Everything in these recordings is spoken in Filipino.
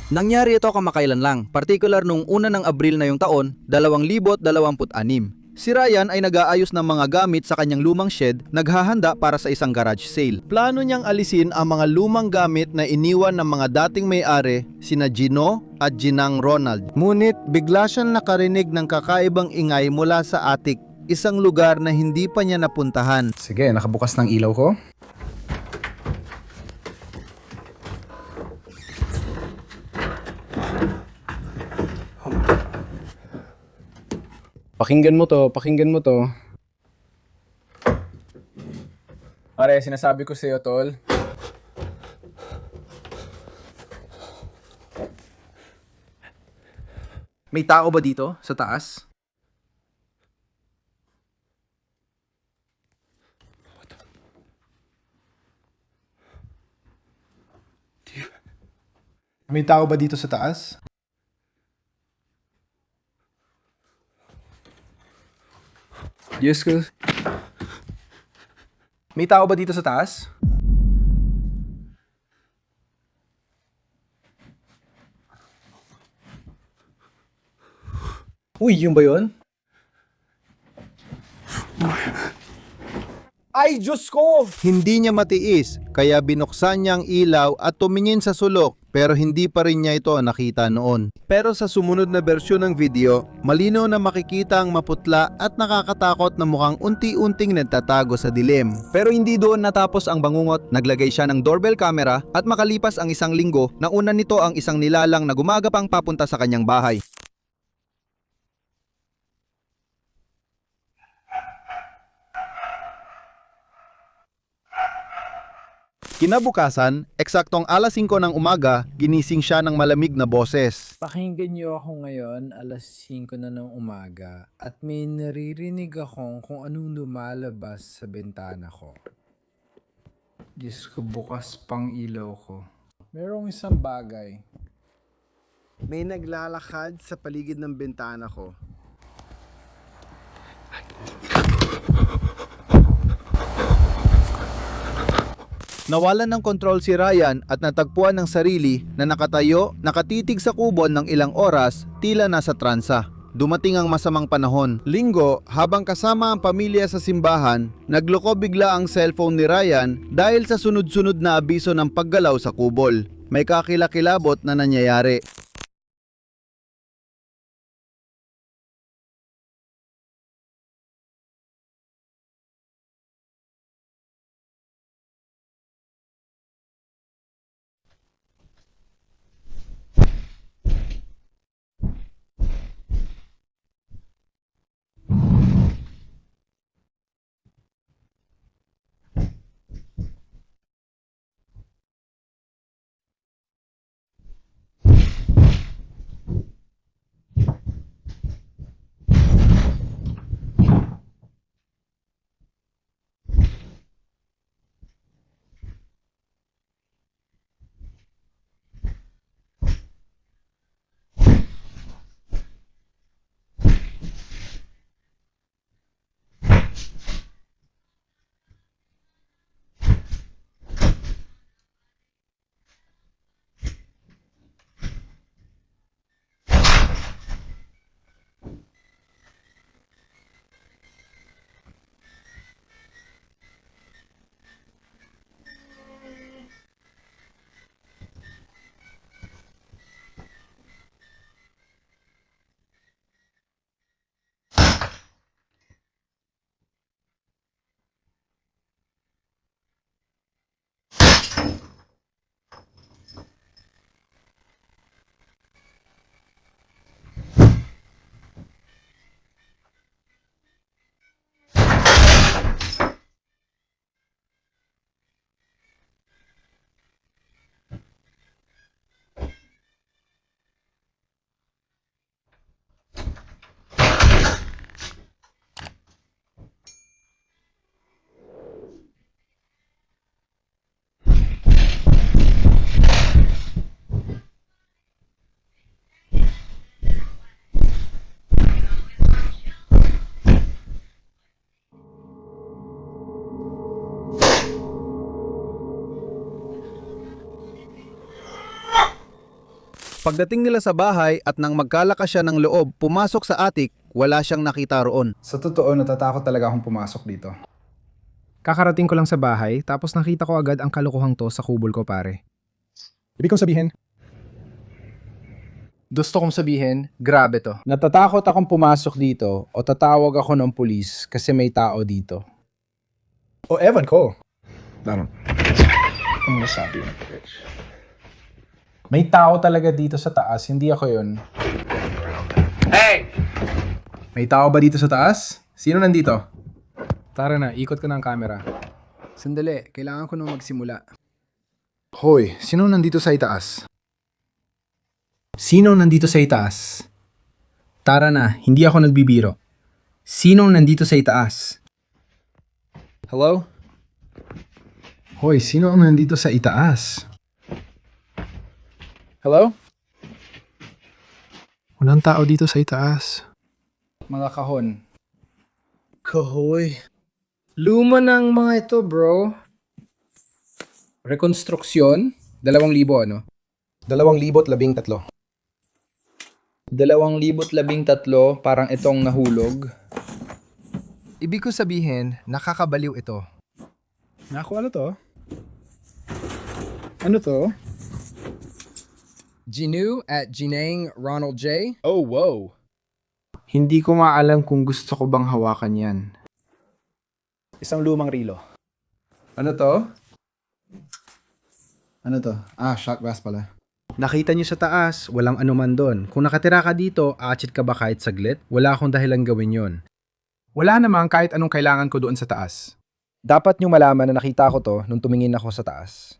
Nangyari ito kamakailan lang, partikular nung una ng Abril na yung taon, 2026. Si Ryan ay nag-aayos ng mga gamit sa kanyang lumang shed, naghahanda para sa isang garage sale. Plano niyang alisin ang mga lumang gamit na iniwan ng mga dating may-ari, sina Gino at Ginang Ronald. Ngunit bigla siyang nakarinig ng kakaibang ingay mula sa attic, isang lugar na hindi pa niya napuntahan. Sige, nakabukas ng ilaw ko. Pakinggan mo to, pakinggan mo to. Pare, sinasabi ko sa'yo, tol. May tao ba dito sa taas? May tao ba dito sa taas? Diyos ko. May tao ba dito sa taas? Uy, yung ba yun? Ay, Diyos ko! Hindi niya matiis, kaya binuksan niya ang ilaw at tumingin sa sulok, pero hindi pa rin niya ito nakita noon. Pero sa sumunod na bersyon ng video, malinaw na makikita ang maputla at nakakatakot na mukhang unti-unting nagtatago sa dilim. Pero hindi doon natapos ang bangungot, naglagay siya ng doorbell camera at makalipas ang isang linggo, nauna nito ang isang nilalang na gumagapang papunta sa kanyang bahay. Kinabukasan, eksaktong alas 5 ng umaga, ginising siya ng malamig na boses. Pakinggan niyo ako ngayon, alas 5 na ng umaga, at may naririnig akong kung anong lumalabas sa bintana ko. Diyos ko, bukas pang ilaw ko. Merong isang bagay. May naglalakad sa paligid ng bintana ko. Nawalan ng kontrol si Ryan at natagpuan ng sarili na nakatayo, nakatitig sa kubon ng ilang oras, tila nasa transa. Dumating ang masamang panahon. Linggo, habang kasama ang pamilya sa simbahan, nagloko bigla ang cellphone ni Ryan dahil sa sunod-sunod na abiso ng paggalaw sa kubol. May kakilakilabot na nangyayari. Pagdating nila sa bahay at nang magkalakas siya ng loob pumasok sa attic, wala siyang nakita roon. Sa totoo, natatakot talaga akong pumasok dito. Kakarating ko lang sa bahay, tapos nakita ko agad ang kalokohang to sa kubol ko, pare. Ibig kong sabihin, gusto kong sabihin, grabe to. Natatakot akong pumasok dito o tatawag ako ng pulis kasi may tao dito. O ewan ko. Ano masabi mo? May tao talaga dito sa taas, hindi ako yun. Hey! May tao ba dito sa taas? Sino nandito? Tara na, ikot ko ng camera. Sandali, kailangan ko na magsimula. Hoy, sino nandito sa itaas? Sino nandito sa itaas? Tara na, hindi ako nagbibiro. Sino nandito sa itaas? Hello? Hoy, sino ang nandito sa itaas? Hello? Walang tao dito sa itaas. Mga kahon. Kahoy. Luma ng mga ito, bro. Rekonstruksyon, 2,000 ano? 2,013. 2013, parang itong nahulog. Ibig ko sabihin, nakakabaliw ito. Naku, ano to? Ano to? Ginu at Jinang Ronald J. Oh, wow. Hindi ko maalam kung gusto ko bang hawakan yan. Isang lumang rilo. Ano to? Ano to? Ah, shot glass pala. Nakita niyo sa taas, walang anuman doon. Kung nakatira ka dito, aatsit ka ba kahit saglit? Wala akong dahilan gawin yon. Wala namang kahit anong kailangan ko doon sa taas. Dapat nyo malaman na nakita ko to nung tumingin ako sa taas.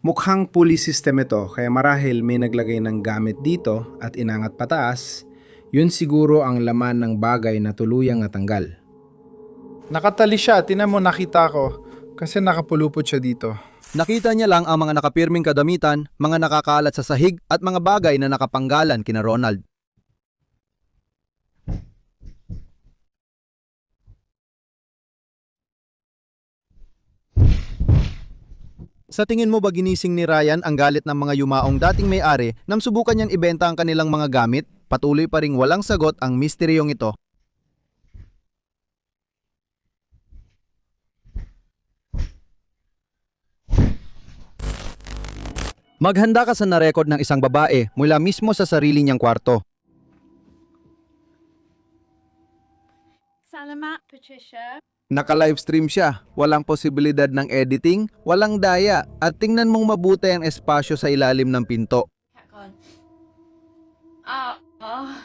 Mukhang pulley system ito, kaya marahil may naglagay ng gamit dito at inangat pataas, yun siguro ang laman ng bagay na tuluyang natanggal. Nakatali siya, tinan mo nakita ko. Kasi nakapulupot siya dito. Nakita niya lang ang mga nakapirming kadamitan, mga nakakalat sa sahig at mga bagay na nakapanggalan kina Ronald. Sa tingin mo ba ginising ni Ryan ang galit ng mga yumaong dating may-ari nang subukan niyan ibenta ang kanilang mga gamit? Patuloy pa ring walang sagot ang misteryong ito. Maghanda ka sa na-record ng isang babae mula mismo sa sarili niyang kwarto. Salamat, Patricia. Naka-livestream siya, walang posibilidad ng editing, walang daya, at tingnan mong mabuti ang espasyo sa ilalim ng pinto. Catcon. Ah, ah.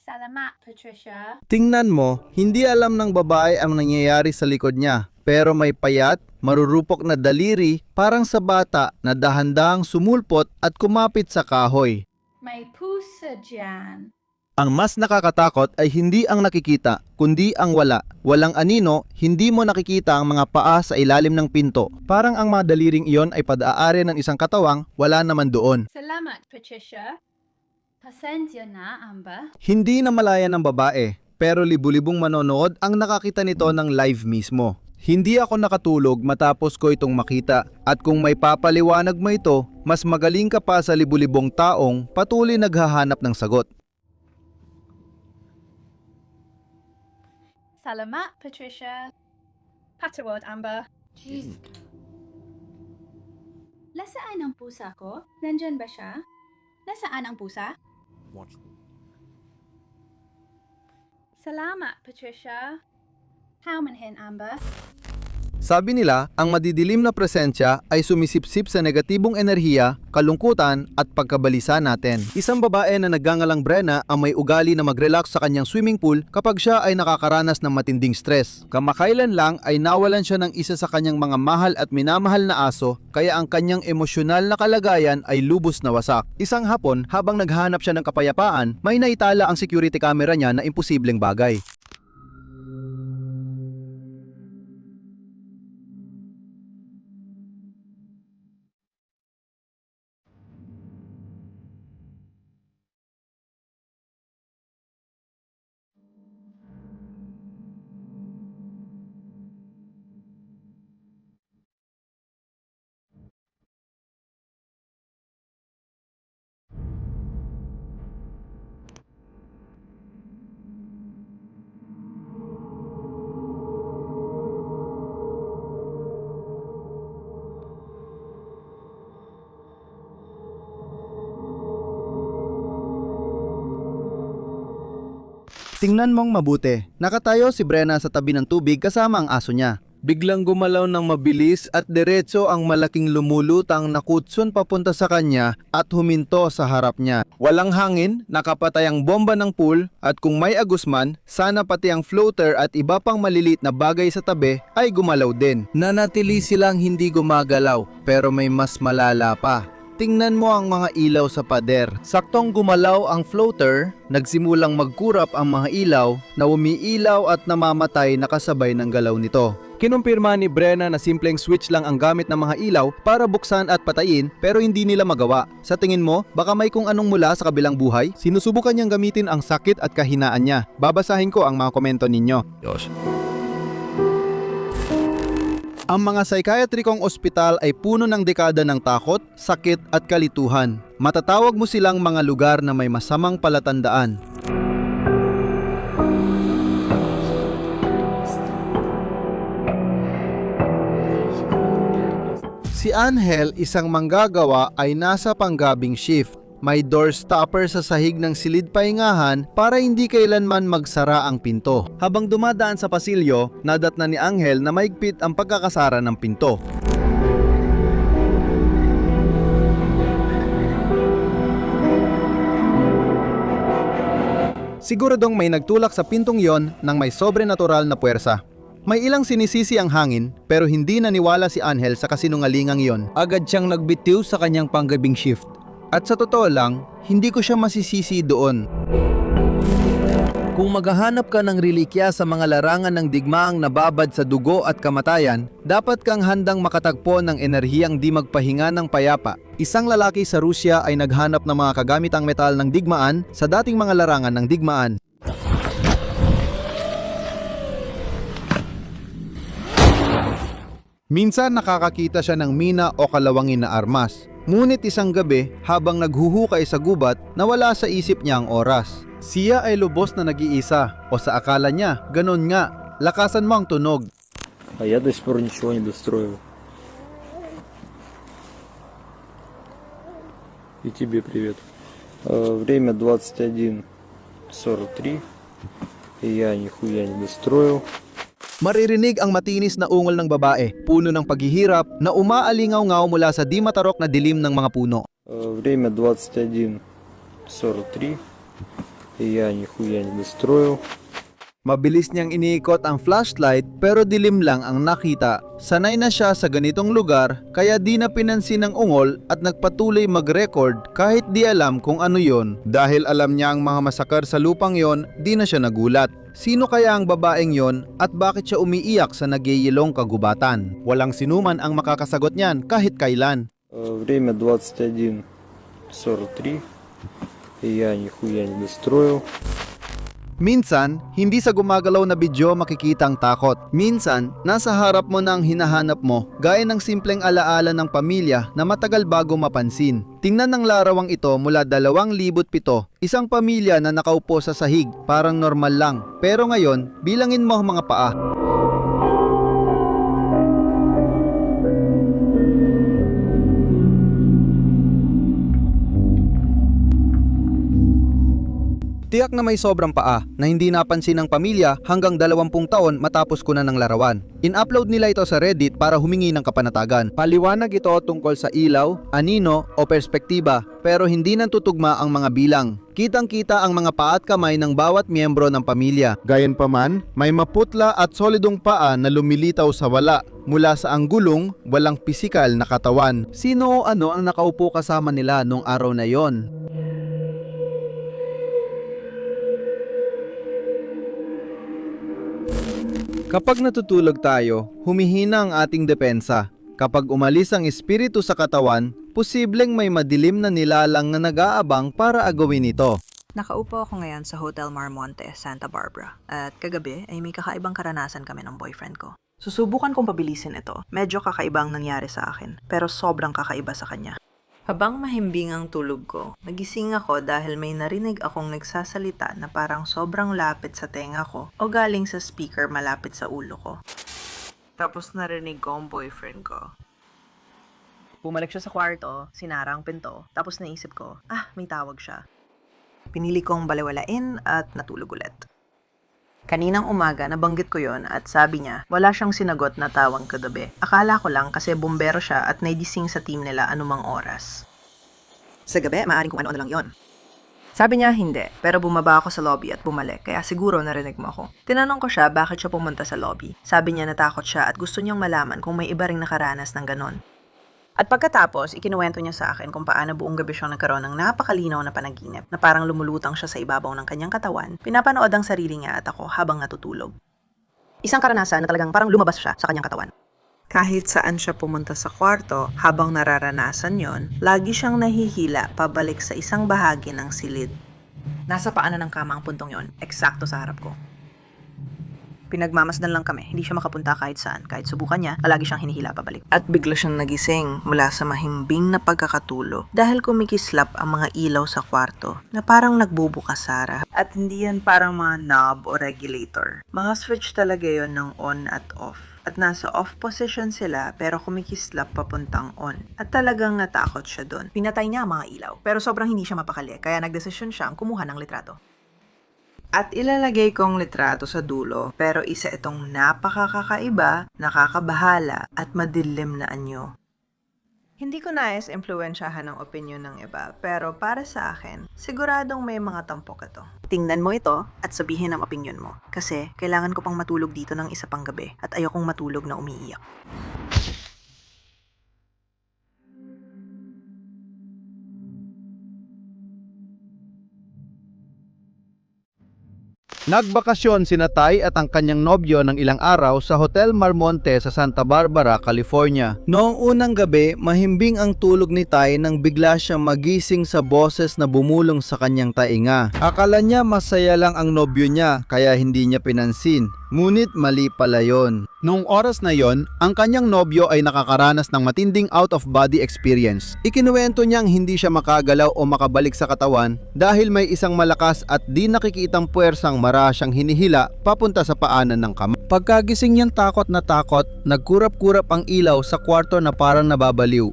Salamat, Patricia. Tingnan mo, hindi alam ng babae ang nangyayari sa likod niya, pero may payat, marurupok na daliri parang sa bata na dahan-dahang sumulpot at kumapit sa kahoy. May pusa dyan. Ang mas nakakatakot ay hindi ang nakikita, kundi ang wala. Walang anino, hindi mo nakikita ang mga paa sa ilalim ng pinto. Parang ang mga daliring iyon ay pad-aari ng isang katawang, wala naman doon. Salamat, Patricia. Pasensya na, Amba. Hindi na malaya ng babae, pero libu-libong manonood ang nakakita nito ng live mismo. Hindi ako nakatulog matapos ko itong makita, at kung may papaliwanag mo ito, mas magaling ka pa sa libu-libong taong patuloy naghahanap ng sagot. Salamat, Patricia. Patawad, Amba. Jeez. Nasaan ang pusa ko? Nandyan ba siya? Nasaan ang pusa? Salamat, Patricia. Paumanhin, Amba. Sabi nila, ang madidilim na presensya ay sumisipsip sa negatibong enerhiya, kalungkutan at pagkabalisa natin. Isang babae na nagngangalang Brenna ang may ugali na mag-relax sa kanyang swimming pool kapag siya ay nakakaranas ng matinding stress. Kamakailan lang ay nawalan siya ng isa sa kanyang mga mahal at minamahal na aso, kaya ang kanyang emosyonal na kalagayan ay lubos na wasak. Isang hapon, habang naghahanap siya ng kapayapaan, may naitala ang security camera niya na imposibleng bagay. Tingnan mong mabuti. Nakatayo si Brenna sa tabi ng tubig kasama ang aso niya. Biglang gumalaw ng mabilis at diretso ang malaking lumulutang na kutson papunta sa kanya at huminto sa harap niya. Walang hangin, nakapatay ang bomba ng pool at kung may agusman, sana pati ang floater at iba pang maliliit na bagay sa tabi ay gumalaw din. Nanatili silang hindi gumagalaw pero may mas malala pa. Tingnan mo ang mga ilaw sa pader. Saktong gumalaw ang floater, nagsimulang magkurap ang mga ilaw na umiilaw at namamatay na kasabay ng galaw nito. Kinumpirma ni Brenna na simpleng switch lang ang gamit ng mga ilaw para buksan at patayin pero hindi nila magawa. Sa tingin mo, baka may kung anong mula sa kabilang buhay? Sinusubukan niyang gamitin ang sakit at kahinaan niya. Babasahin ko ang mga komento ninyo. Ang mga psychiatrikong ospital ay puno ng dekada ng takot, sakit at kalituhan. Matatawag mo silang mga lugar na may masamang palatandaan. Si Angel, isang manggagawa, ay nasa panggabing shift. May door stopper sa sahig ng silid pahingahan para hindi kailanman magsara ang pinto. Habang dumadaan sa pasilyo, nadatnan ni Angel na maigpit ang pagkakasara ng pinto. Siguradong may nagtulak sa pintong yon ng may sobrenatural na puwersa. May ilang sinisisi ang hangin pero hindi naniwala si Angel sa kasinungalingang yon. Agad siyang nagbitiw sa kanyang panggabing shift. At sa totoo lang, hindi ko siya masisisi doon. Kung maghahanap ka ng relikya sa mga larangan ng digmaang nababad sa dugo at kamatayan, dapat kang handang makatagpo ng enerhiyang di magpahinga ng payapa. Isang lalaki sa Rusya ay naghanap ng mga kagamitang metal ng digmaan sa dating mga larangan ng digmaan. Minsan nakakakita siya ng mina o kalawangin na armas. Ngunit isang gabi, habang naghuhukay sa gubat, nawala sa isip niya ang oras. Siya ay lubos na nag-iisa, o sa akala niya, ganun nga, lakasan mo ang tunog. А я до сих пор ничего не достроил. И тебе привет. Время 21:43. И я нихуя не достроил. Maririnig ang matinis na ungol ng babae, puno ng paghihirap na umaalingaw-ngaw mula sa di matarok na dilim ng mga puno. Время 21:43. И я нихуя не достроил. Mabilis niyang iniikot ang flashlight pero dilim lang ang nakita. Sanay na siya sa ganitong lugar kaya di na pinansin ang ungol at nagpatuloy mag-record kahit di alam kung ano yon. Dahil alam niya ang mga masakar sa lupang yon, di na siya nagulat. Sino kaya ang babaeng yon at bakit siya umiiyak sa nagyayilong kagubatan? Walang sinuman ang makakasagot niyan kahit kailan. Время 21:43. И я нихуя не достроил. Minsan, hindi sa gumagalaw na video makikita ang takot. Minsan, nasa harap mo na ang hinahanap mo, gaya ng simpleng alaala ng pamilya na matagal bago mapansin. Tingnan ang larawang ito mula 2007, isang pamilya na nakaupo sa sahig, parang normal lang. Pero ngayon, bilangin mo ang mga paa. Tiyak na may sobrang paa na hindi napansin ng pamilya hanggang 20 taon matapos ko na ng larawan. In-upload nila ito sa Reddit para humingi ng kapanatagan. Paliwanag ito tungkol sa ilaw, anino o perspektiba pero hindi natutugma ang mga bilang. Kitang-kita ang mga paa at kamay ng bawat miyembro ng pamilya. Gayunpaman, may maputla at solidong paa na lumilitaw sa wala. Mula sa anggulong, walang pisikal na katawan. Sino o ano ang nakaupo kasama nila nung araw na yon? Kapag natutulog tayo, humihina ang ating depensa. Kapag umalis ang espiritu sa katawan, posibleng may madilim na nilalang na nag-aabang para agawin ito. Nakaupo ako ngayon sa Hotel Marmonte, Santa Barbara. At kagabi ay may kakaibang karanasan kami ng boyfriend ko. Susubukan kong pabilisin ito. Medyo kakaiba ang nangyari sa akin, pero sobrang kakaiba sa kanya. Habang mahimbing ang tulog ko, nagising ako dahil may narinig akong nagsasalita na parang sobrang lapit sa tenga ko o galing sa speaker malapit sa ulo ko. Tapos narinig ko ang boyfriend ko. Bumalik siya sa kwarto, sinara ang pinto, tapos naisip ko, may tawag siya. Pinili kong balewalain at natulog ulit. Kaninang umaga, nabanggit ko yon at sabi niya, wala siyang sinagot na tawag kagabi. Akala ko lang kasi bumbero siya at naidising sa team nila anumang oras. Sa gabi, maaaring kung ano-ano lang yon. Sabi niya hindi, pero bumaba ako sa lobby at bumalik, kaya siguro narinig mo ako. Tinanong ko siya bakit siya pumunta sa lobby. Sabi niya natakot siya at gusto niyang malaman kung may iba ring nakaranas ng ganon. At pagkatapos, ikinuwento niya sa akin kung paano buong gabi siyang nagkaroon ng napakalinaw na panaginip na parang lumulutang siya sa ibabaw ng kanyang katawan, pinapanood ang sarili niya at ako habang natutulog. Isang karanasan na talagang parang lumabas siya sa kanyang katawan. Kahit saan siya pumunta sa kwarto, habang nararanasan yon, lagi siyang nahihila pabalik sa isang bahagi ng silid. Nasa paanan ng kama ang puntong yon, eksakto sa harap ko. Pinagmamasdan lang kami, hindi siya makapunta kahit saan. Kahit subukan niya, palagi siyang hinihila pabalik. At bigla siyang nagising mula sa mahimbing na pagkakatulog dahil kumikislap ang mga ilaw sa kwarto na parang nagbubukas Sara. At hindi yan parang mga knob o regulator. Mga switch talaga yon ng on at off. At nasa off position sila pero kumikislap papuntang on. At talagang natakot siya doon. Pinatay niya ang mga ilaw pero sobrang hindi siya mapakali kaya nagdesisyon siyang kumuha ng litrato. At ilalagay kong litrato sa dulo, pero isa itong napakakaiba, nakakabahala, at madilim na anyo. Hindi ko nais impluwensyahan ang opinyon ng iba, pero para sa akin, siguradong may mga tampok ito. Tingnan mo ito at sabihin ang opinyon mo, kasi kailangan ko pang matulog dito ng isa pang gabi at ayokong matulog na umiiyak. Nagbakasyon sina Tay at ang kanyang nobyo ng ilang araw sa Hotel Marmonte sa Santa Barbara, California. Noong unang gabi, mahimbing ang tulog ni Tay nang bigla siyang magising sa boses na bumulong sa kanyang tainga. Akala niya masaya lang ang nobyo niya kaya hindi niya pinansin. Ngunit mali pala yon. Noong oras na yon, ang kanyang nobyo ay nakakaranas ng matinding out-of-body experience. Ikinuwento niyang hindi siya makagalaw o makabalik sa katawan dahil may isang malakas at di nakikitang puwersang mara siyang hinihila papunta sa paanan ng kama. Pagkagising niyang takot na takot, nagkurap-kurap ang ilaw sa kwarto na parang nababaliw.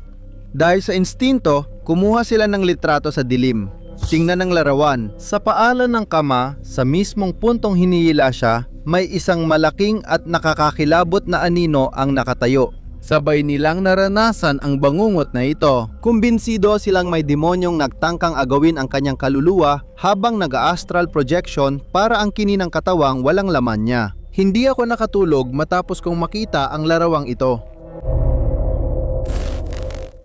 Dahil sa instinto, kumuha sila ng litrato sa dilim. Tingnan ng larawan, sa paanan ng kama, sa mismong puntong hinihila siya, may isang malaking at nakakakilabot na anino ang nakatayo. Sabay nilang naranasan ang bangungot na ito. Kumbinsido silang may demonyong nagtangkang agawin ang kanyang kaluluwa habang nag-astral projection para ang kininang katawang walang laman niya. Hindi ako nakatulog matapos kong makita ang larawang ito.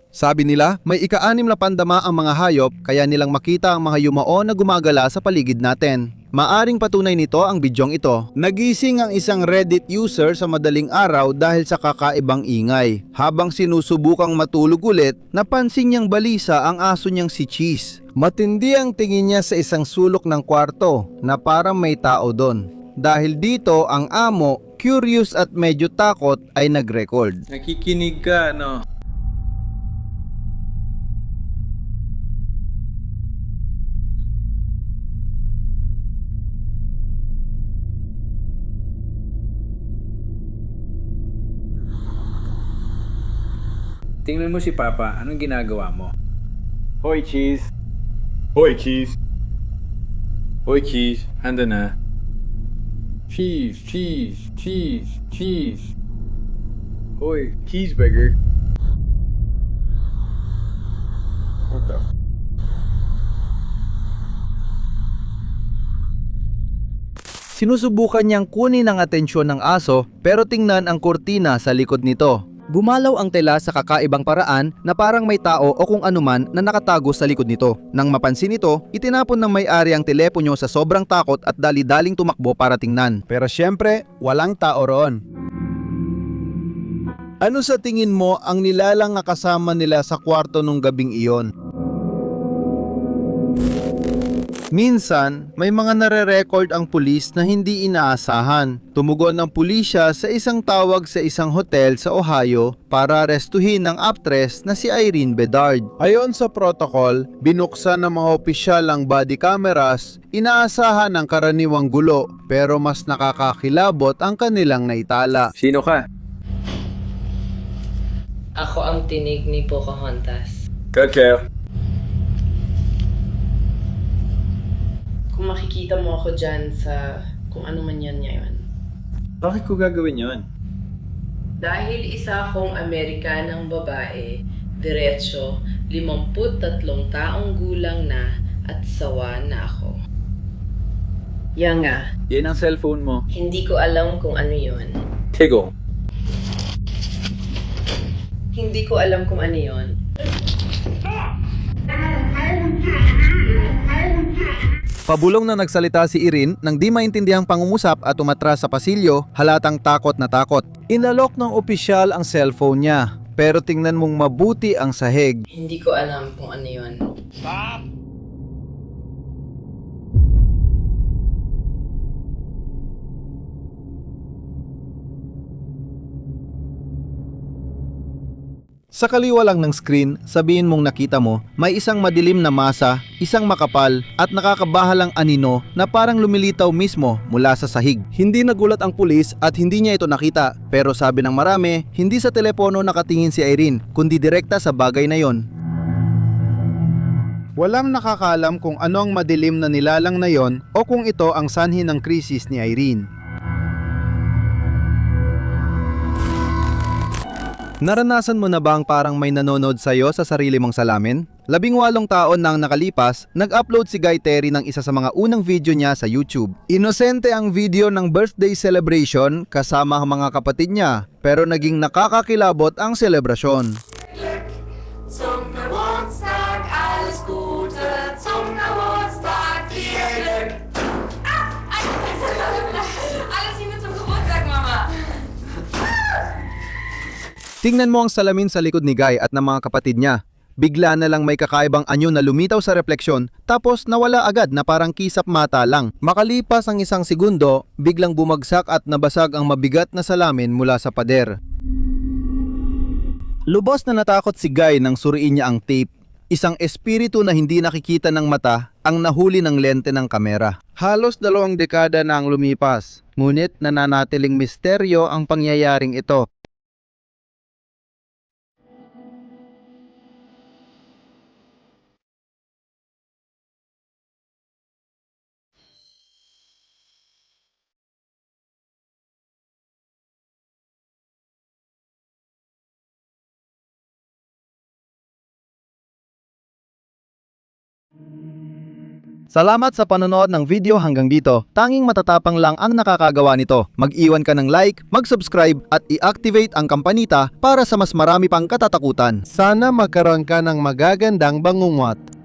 Sabi nila, may ika-6 na pandama ang mga hayop kaya nilang makita ang mga yumao na gumagala sa paligid natin. Maaring patunay nito ang bidyong ito. Nagising ang isang Reddit user sa madaling araw dahil sa kakaibang ingay. Habang sinusubukang matulog ulit, napansin niyang balisa ang aso niyang si Cheese. Matindi ang tingin niya sa isang sulok ng kwarto na parang may tao doon. Dahil dito ang amo, curious at medyo takot ay nag-record. Nakikinig ka, no? Tingnan mo si Papa, anong ginagawa mo? Hoy, Cheese! Hoy, Cheese! Hoy, Cheese! Handa na. Cheese, cheese, cheese, cheese. Hoy, cheeseburger! What the f- Sinusubukan niyang kunin ang atensyon ng aso pero tingnan ang kurtina sa likod nito. Gumalaw ang tela sa kakaibang paraan na parang may tao o kung anuman na nakatago sa likod nito. Nang mapansin ito, itinapon ng may-ari ang telepono sa sobrang takot at dali-daling tumakbo para tingnan. Pero syempre, walang tao roon. Ano sa tingin mo ang nilalang na kasama nila sa kwarto nung gabing iyon? Minsan, may mga nare-record ang pulis na hindi inaasahan. Tumugon ng pulisya sa isang tawag sa isang hotel sa Ohio para arestuhin ang actress na si Irene Bedard. Ayon sa protocol, binuksan ng mga opisyal ang body cameras, inaasahan ang karaniwang gulo pero mas nakakakilabot ang kanilang naitala. Sino ka? Ako ang tinig ni Pocahontas. Kakeo. Kung makikita mo ako dyan sa Kung ano man yan ngayon. Bakit ko gagawin yon? Dahil isa akong Amerikanang babae, diretsyo, 53 taong gulang na at sawa na ako. Yan nga, Yan ang cellphone mo. hindi ko alam kung ano yon. Tigo. Hindi ko alam kung ano yon. Pabulong na nagsalita si Irene nang di maintindihang pangungusap at umatras sa pasilyo, halatang takot na takot. Inalok ng opisyal ang cellphone niya, pero tingnan mong mabuti ang sahig. Hindi ko alam kung ano yon. Sa kaliwa lang ng screen, sabihin mong nakita mo, may isang madilim na masa, isang makapal at nakakabahalang anino na parang lumilitaw mismo mula sa sahig. Hindi nagulat ang pulis at hindi niya ito nakita, pero sabi ng marami, hindi sa telepono nakatingin si Irene, kundi direkta sa bagay na yon. Walang nakakaalam kung ano ang madilim na nilalang na yon o kung ito ang sanhi ng krisis ni Irene. Naranasan mo na ba ang parang may nanonood sa'yo sa sarili mong salamin? 18 taon nang nakalipas, nag-upload si Guy Terry ng isa sa mga unang video niya sa YouTube. Inosente ang video ng birthday celebration kasama ang mga kapatid niya, pero naging nakakakilabot ang selebrasyon. Zum Geburtstag alles Gute, zum Geburtstag viel Glück. Alles Liebe zum Geburtstag, Mama. Tingnan mo ang salamin sa likod ni Guy at ng mga kapatid niya. Bigla na lang may kakaibang anyo na lumitaw sa refleksyon tapos nawala agad na parang kisap mata lang. Makalipas ang 1 segundo, biglang bumagsak at nabasag ang mabigat na salamin mula sa pader. Lubos na natakot si Guy nang suriin niya ang tape. Isang espiritu na hindi nakikita ng mata ang nahuli ng lente ng kamera. Halos 2 dekada na ang lumipas, ngunit nananatiling misteryo ang pangyayaring ito. Salamat sa panonood ng video hanggang dito. Tanging matatapang lang ang nakakagawa nito. Mag-iwan ka ng like, mag-subscribe at i-activate ang kampanita para sa mas marami pang katatakutan. Sana magkaroon ka ng magagandang bangungot.